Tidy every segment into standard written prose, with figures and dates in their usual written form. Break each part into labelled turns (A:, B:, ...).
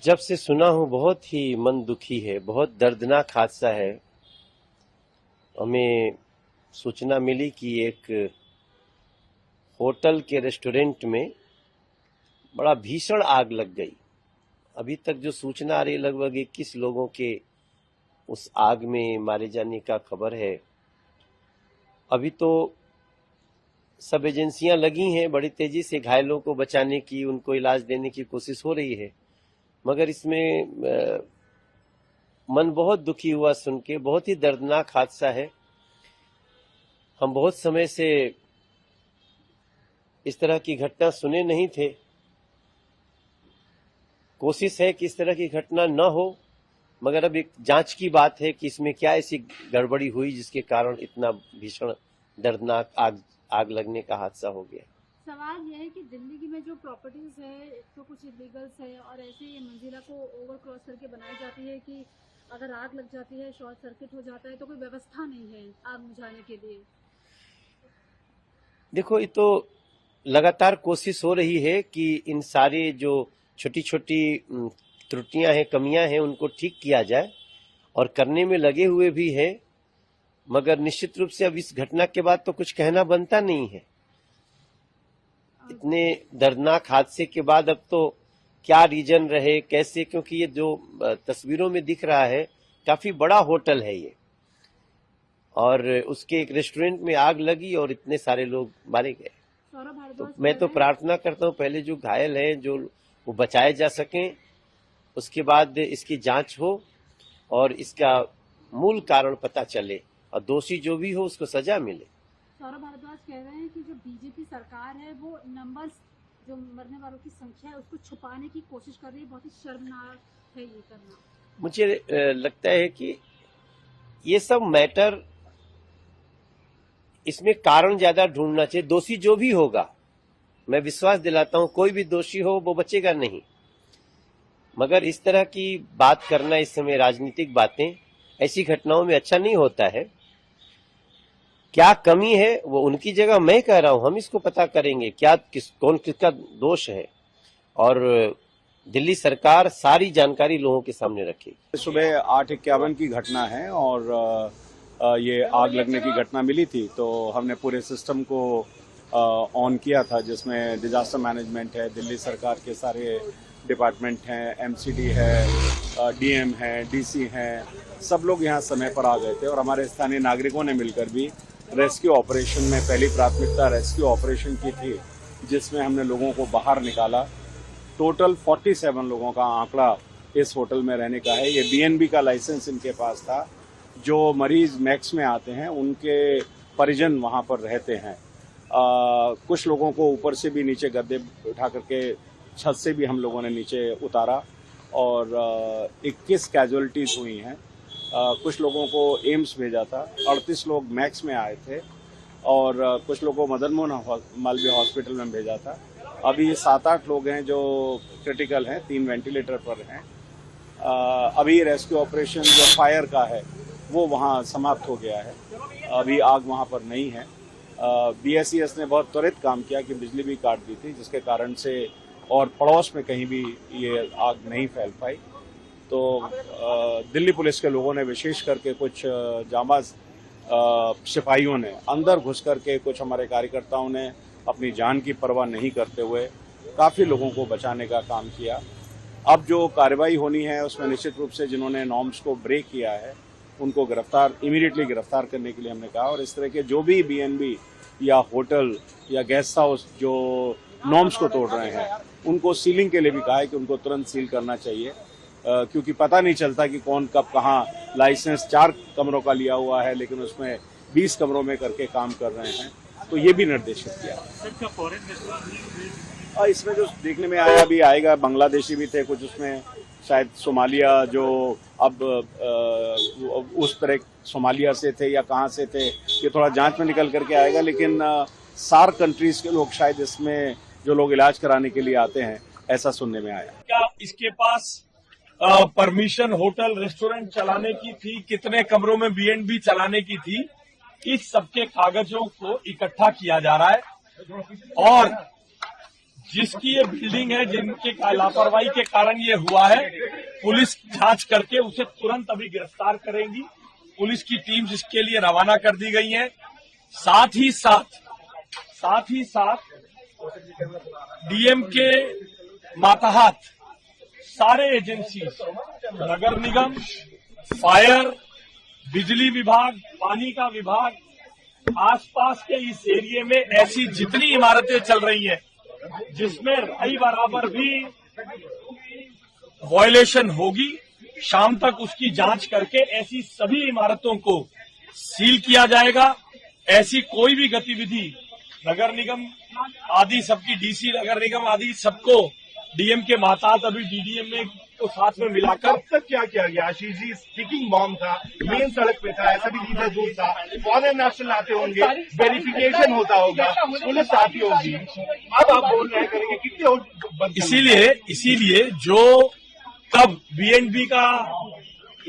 A: जब से सुना हूं बहुत ही मन दुखी है, बहुत दर्दनाक हादसा है। हमें सूचना मिली कि एक होटल के रेस्टोरेंट में बड़ा भीषण आग लग गई। अभी तक जो सूचना आ रही लगभग 21 लोगों के उस आग में मारे जाने का खबर है। अभी तो सब एजेंसियां लगी हैं बड़ी तेजी से घायलों को बचाने की, उनको इलाज देने की कोशिश हो रही है, मगर इसमें मन बहुत दुखी हुआ सुन के। बहुत ही दर्दनाक हादसा है। हम बहुत समय से इस तरह की घटना सुने नहीं थे। कोशिश है कि इस तरह की घटना न हो, मगर अब एक जांच की बात है कि इसमें क्या ऐसी गड़बड़ी हुई जिसके कारण इतना भीषण दर्दनाक आग लगने का हादसा हो गया।
B: सवाल यह है कि दिल्ली की में जो प्रॉपर्टीज है तो कुछ इलीगल्स है और ऐसे ये मंजिला को ओवर क्रॉस करके बनाई जाती है कि अगर आग लग जाती है, शॉर्ट सर्किट हो जाता है तो कोई व्यवस्था नहीं है आग बुझाने के लिए।
A: देखो, ये तो लगातार कोशिश हो रही है कि इन सारे जो छोटी छोटी त्रुटियां हैं, कमियां हैं, उनको ठीक किया जाए और करने में लगे हुए भी हैं। मगर निश्चित रूप से अब इस घटना के बाद तो कुछ कहना बनता नहीं है। इतने दर्दनाक हादसे के बाद अब तो क्या रीजन रहे, कैसे, क्योंकि ये जो तस्वीरों में दिख रहा है काफी बड़ा होटल है ये, और उसके एक रेस्टोरेंट में आग लगी और इतने सारे लोग मारे गए। तो मैं तो प्रार्थना करता हूं पहले जो घायल हैं जो वो बचाए जा सकें, उसके बाद इसकी जांच हो और इसका मूल कारण पता चले और दोषी जो भी हो उसको सजा मिले।
B: सौरभ भारद्वाज कह रहे हैं कि जो बीजेपी सरकार है वो नंबर्स, जो मरने वालों की संख्या है, उसको छुपाने की कोशिश कर रही है। बहुत ही शर्मनाक है ये करना।
A: मुझे लगता है कि ये सब मैटर, इसमें कारण ज्यादा ढूंढना चाहिए। दोषी जो भी होगा, मैं विश्वास दिलाता हूं कोई भी दोषी हो वो बचेगा नहीं, मगर इस तरह की बात करना, इस समय राजनीतिक बातें ऐसी घटनाओं में अच्छा नहीं होता है। क्या कमी है वो उनकी जगह मैं कह रहा हूं, हम इसको पता करेंगे क्या कौन किसका दोष है, और दिल्ली सरकार सारी जानकारी लोगों के सामने रखेगी।
C: सुबह 8:51 की घटना है और ये आग लगने की घटना मिली थी, तो हमने पूरे सिस्टम को ऑन किया था, जिसमें डिजास्टर मैनेजमेंट है, दिल्ली सरकार के सारे डिपार्टमेंट हैं, एमसीडी है, डीएम है, डीसी हैं, सब लोग यहाँ समय पर आ गए थे। और हमारे स्थानीय नागरिकों ने मिलकर भी रेस्क्यू ऑपरेशन में पहली प्राथमिकता रेस्क्यू ऑपरेशन की थी, जिसमें हमने लोगों को बाहर निकाला। टोटल 47 लोगों का आंकड़ा इस होटल में रहने का है। ये बीएनबी का लाइसेंस इनके पास था। जो मरीज मैक्स में आते हैं उनके परिजन वहाँ पर रहते हैं। कुछ लोगों को ऊपर से भी नीचे गद्दे उठा करके छत से भी हम लोगों ने नीचे उतारा और 21 कैजुअलिटीज हुई हैं। कुछ लोगों को एम्स भेजा था, 38 लोग मैक्स में आए थे और कुछ लोगों को मदन मोहन मालवीय हॉस्पिटल में भेजा था। अभी 7-8 लोग हैं जो क्रिटिकल हैं, 3 वेंटिलेटर पर हैं। अभी रेस्क्यू ऑपरेशन जो फायर का है वो वहाँ समाप्त हो गया है, अभी आग वहाँ पर नहीं है। BSES ने बहुत त्वरित काम किया कि बिजली भी काट दी थी, जिसके कारण से और पड़ोस में कहीं भी ये आग नहीं फैल पाई। तो दिल्ली पुलिस के लोगों ने विशेष करके कुछ जांबाज सिपाहियों ने अंदर घुस करके, कुछ हमारे कार्यकर्ताओं ने अपनी जान की परवाह नहीं करते हुए काफ़ी लोगों को बचाने का काम किया। अब जो कार्रवाई होनी है उसमें निश्चित रूप से जिन्होंने नॉर्म्स को ब्रेक किया है उनको इमीडिएटली गिरफ्तार करने के लिए हमने कहा, और इस तरह के जो भी बीएनबी या होटल या गेस्ट हाउस जो नॉर्म्स को तोड़ रहे हैं उनको सीलिंग के लिए भी कहा है कि उनको तुरंत सील करना चाहिए, क्योंकि पता नहीं चलता कि कौन कब कहाँ लाइसेंस 4 कमरों का लिया हुआ है लेकिन उसमें 20 कमरों में करके काम कर रहे हैं। तो ये भी निर्देशित किया। इसमें जो देखने में आया, अभी आएगा, बांग्लादेशी भी थे कुछ उसमें, शायद सोमालिया, जो अब उस तरह सोमालिया से थे या कहाँ से थे ये थोड़ा जांच में निकल करके आएगा, लेकिन सार्क कंट्रीज के लोग शायद इसमें जो लोग इलाज कराने के लिए आते हैं, ऐसा सुनने में आया।
D: क्या इसके पास परमिशन होटल रेस्टोरेंट चलाने की थी, कितने कमरों में बीएनबी चलाने की थी, इस सबके कागजों को इकट्ठा किया जा रहा है। और जिसकी ये बिल्डिंग है, जिनके लापरवाही के कारण ये हुआ है, पुलिस जांच करके उसे तुरंत अभी गिरफ्तार करेगी। पुलिस की टीम इसके लिए रवाना कर दी गई है। साथ ही साथ डीएम के मातहत सारे एजेंसी, नगर निगम, फायर, बिजली विभाग, पानी का विभाग, आसपास के इस एरिया में ऐसी जितनी इमारतें चल रही हैं जिसमें रही बराबर भी वायलेशन होगी, शाम तक उसकी जांच करके ऐसी सभी इमारतों को सील किया जाएगा। ऐसी कोई भी गतिविधि नगर निगम आदि सबकी, डीसी नगर निगम आदि सबको, डीएम के मातहत अभी डीडीएम में को साथ में मिलाकर।
E: अब तक क्या किया गया? आशीष जी, स्टिकिंग बॉम्ब था, मेन सड़क पे था, ऐसा भी लीडर दूर था, फॉरेन नेशनल आते होंगे, वेरिफिकेशन होता होगा, पुलिस आती होगी। अब आप बोल रहे करेंगे कितने और?
D: इसीलिए जो कब बीएनबी का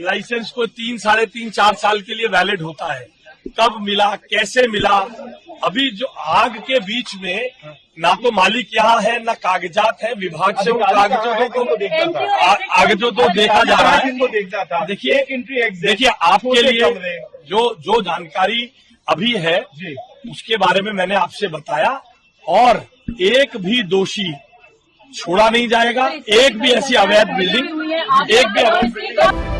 D: लाइसेंस को 3-3.5-4 साल के लिए वैलिड होता है, कब मिला, कैसे मिला, अभी जो आग के बीच में ना तो मालिक यहाँ है, ना कागजात है, विभाग से कागजातों को देखा जा रहा है। देखिए आपके लिए जो जानकारी अभी है उसके बारे में मैंने आपसे बताया, और एक भी दोषी छोड़ा नहीं जाएगा। एक भी ऐसी अवैध बिल्डिंग, एक भी अवैध